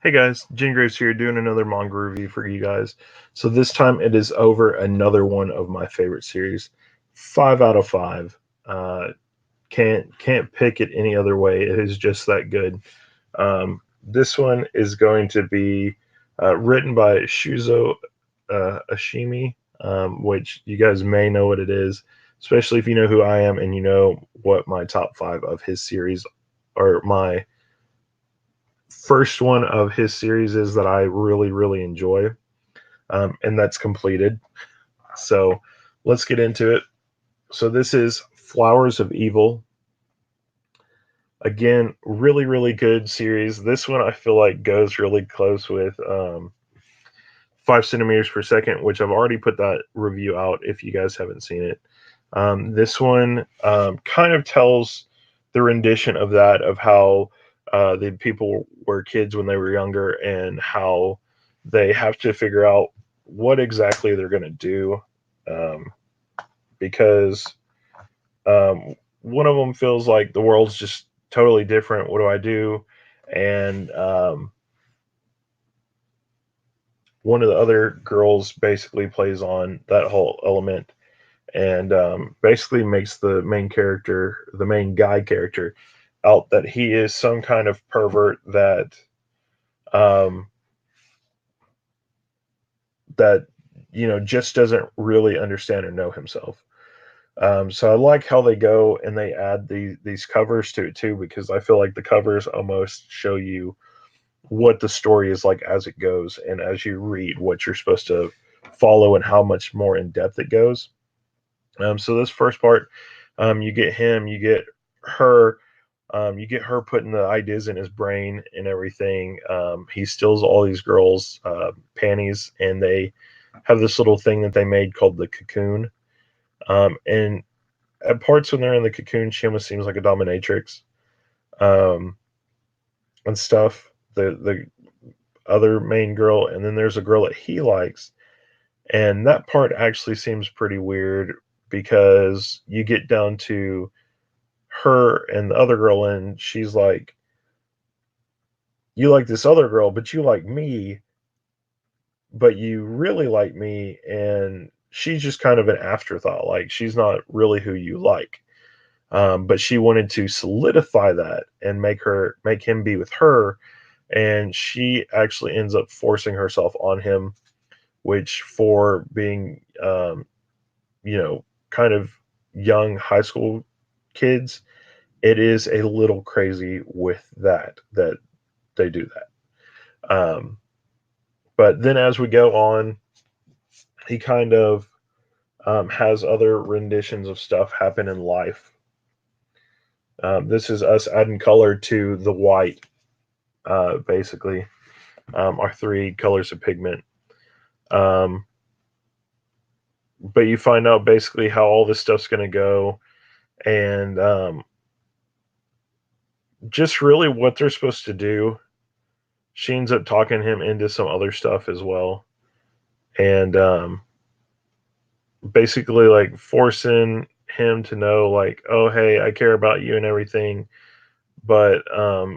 Hey guys, Jingraves here doing another manga review for you guys. So this time it is over another one of my favorite series. 5 out of 5. Uh, can't pick it any other way. It is just that good. This one is going to be written by Shuzo Ashimi, which you guys may know what it is, especially if you know who I am and you know what my top five of his series or my first one of his series is that I really enjoy, and that's completed. So let's get into it. So this is Flowers of Evil. Again, really good series. This one I feel like goes really close with 5 centimeters per second, which I've already put that review out if you guys haven't seen it. This one kind of tells the rendition of that, of how the people were kids when they were younger and how they have to figure out what exactly they're going to do, um, because one of them feels like the world's just totally different. What do I do? And one of the other girls basically plays on that whole element and basically makes the main character, the main guy character, out that he is some kind of pervert um, that just doesn't really understand or know himself. So I like how they go and they add these covers to it too, because I feel like the covers almost show you what the story is like as it goes, and as you read what you're supposed to follow and how much more in depth it goes. So this first part, you get him, her, you get her putting the ideas in his brain and everything. He steals all these girls' panties, and they have this little thing that they made called the cocoon. And at parts when they're in the cocoon, she almost seems like a dominatrix, um, and stuff. The other main girl, and then there's a girl that he likes, and that part actually seems pretty weird because you get down to her and the other girl, and she's like, "You like this other girl, but you like me, but you really like me," and she's just kind of an afterthought. Like she's not really who you like. But she wanted to solidify that and make him be with her, and she actually ends up forcing herself on him, which for being kind of young high school kids, it is a little crazy with that they do that. But then as we go on, he kind of has other renditions of stuff happen in life. This is us adding color to the white, basically, our three colors of pigment. Um, but you find out basically how all this stuff's going to go, and just really what they're supposed to do. She ends up talking him into some other stuff as well, and basically like forcing him to know, like, oh hey, I care about you and everything, but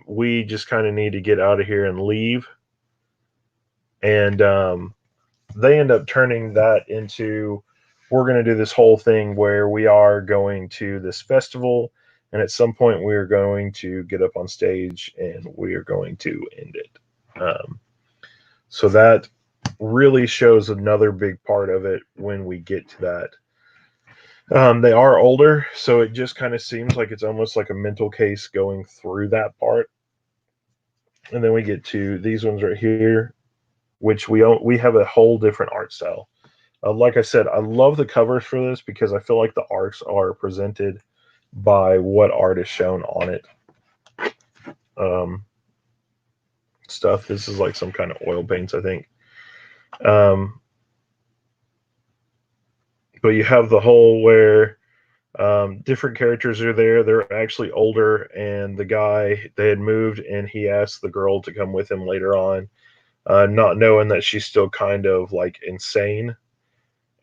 we just kind of need to get out of here and leave. And they end up turning that into, we're going to do this whole thing where we are going to this festival, and at some point we are going to get up on stage and we are going to end it. So that really shows another big part of it when we get to that. They are older, so it just kind of seems like it's almost like a mental case going through that part. And then we get to these ones right here, which we have a whole different art style. Like I said, I love the covers for this because I feel like the arts are presented by what art is shown on it. Um, Stuff. This is like some kind of oil paints, I think. Um, but you have the whole where different characters are there. They're actually older, and the guy, they had moved, and he asked the girl to come with him later on, not knowing that she's still kind of like insane.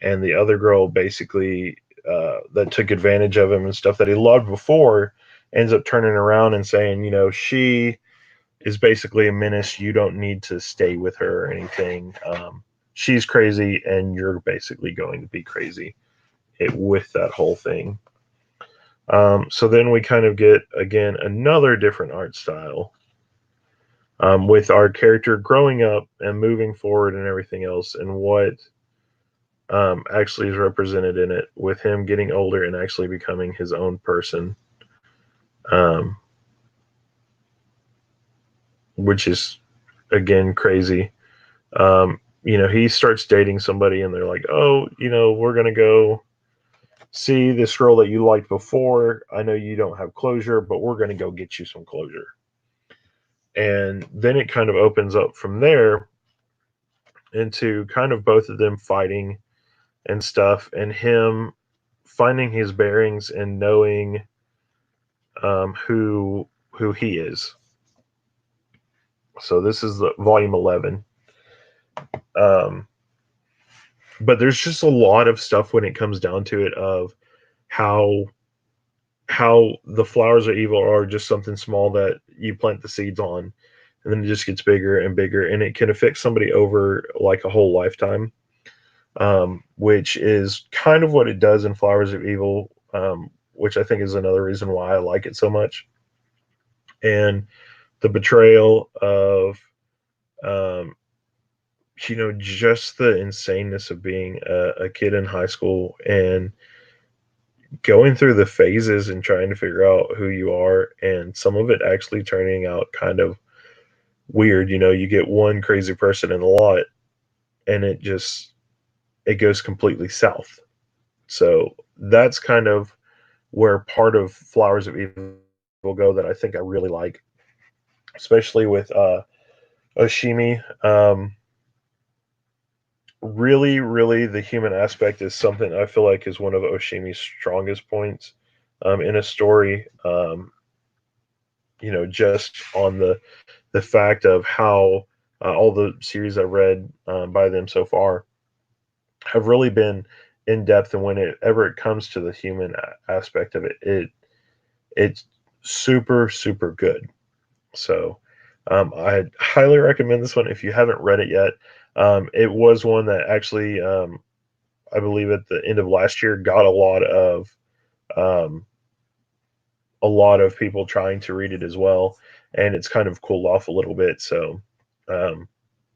And the other girl basically that took advantage of him and stuff that he loved before ends up turning around and saying, she is basically a menace. You don't need to stay with her or anything. She's crazy, and you're basically going to be crazy with that whole thing. So then we kind of get, again, another different art style, with our character growing up and moving forward and everything else, and what actually is represented in it, with him getting older and actually becoming his own person, um, which is, again, crazy. He starts dating somebody, and they're like, oh, we're going to go see this girl that you liked before. I know you don't have closure, but we're going to go get you some closure. And then it kind of opens up from there into kind of both of them fighting and stuff, and him finding his bearings and knowing who he is. So this is the volume 11. Um, but there's just a lot of stuff when it comes down to it, of how the flowers of evil are just something small that you plant the seeds on, and then it just gets bigger and bigger, and it can affect somebody over like a whole lifetime, which is kind of what it does in Flowers of Evil, which I think is another reason why I like it so much. And the betrayal of, um, just the insaneness of being a kid in high school and going through the phases and trying to figure out who you are, and some of it actually turning out kind of weird. You get one crazy person in a lot, and it goes completely south. So that's kind of where part of Flowers of Evil go that I think I really like, especially with Oshimi. Really, really, the human aspect is something I feel like is one of Oshimi's strongest points in a story. Just on the fact of how all the series I've read by them so far have really been in depth, and whenever it comes to the human aspect of it's super, super good. So I highly recommend this one if you haven't read it yet. It was one that actually, I believe at the end of last year, got um, a lot of people trying to read it as well, and it's kind of cooled off a little bit. So um,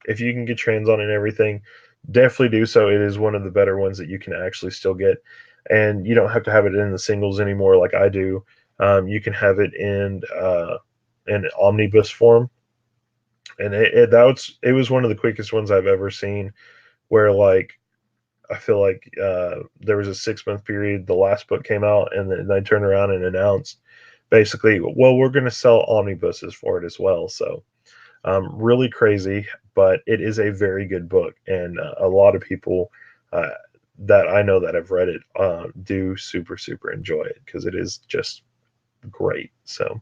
if you can get your hands on it and everything, definitely do so. It is one of the better ones that you can actually still get, and you don't have to have it in the singles anymore like I do. You can have it in an omnibus form, and it was one of the quickest ones I've ever seen. Where, like, I feel like there was a 6 month period. The last book came out, and then they turned around and announced basically, well, we're going to sell omnibuses for it as well. So really crazy, but it is a very good book, and a lot of people uh, that I know that have read it do super, super enjoy it because it is just great. So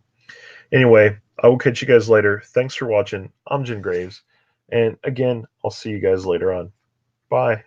anyway, I will catch you guys later. Thanks for watching. I'm Jingraves, and again, I'll see you guys later on. Bye.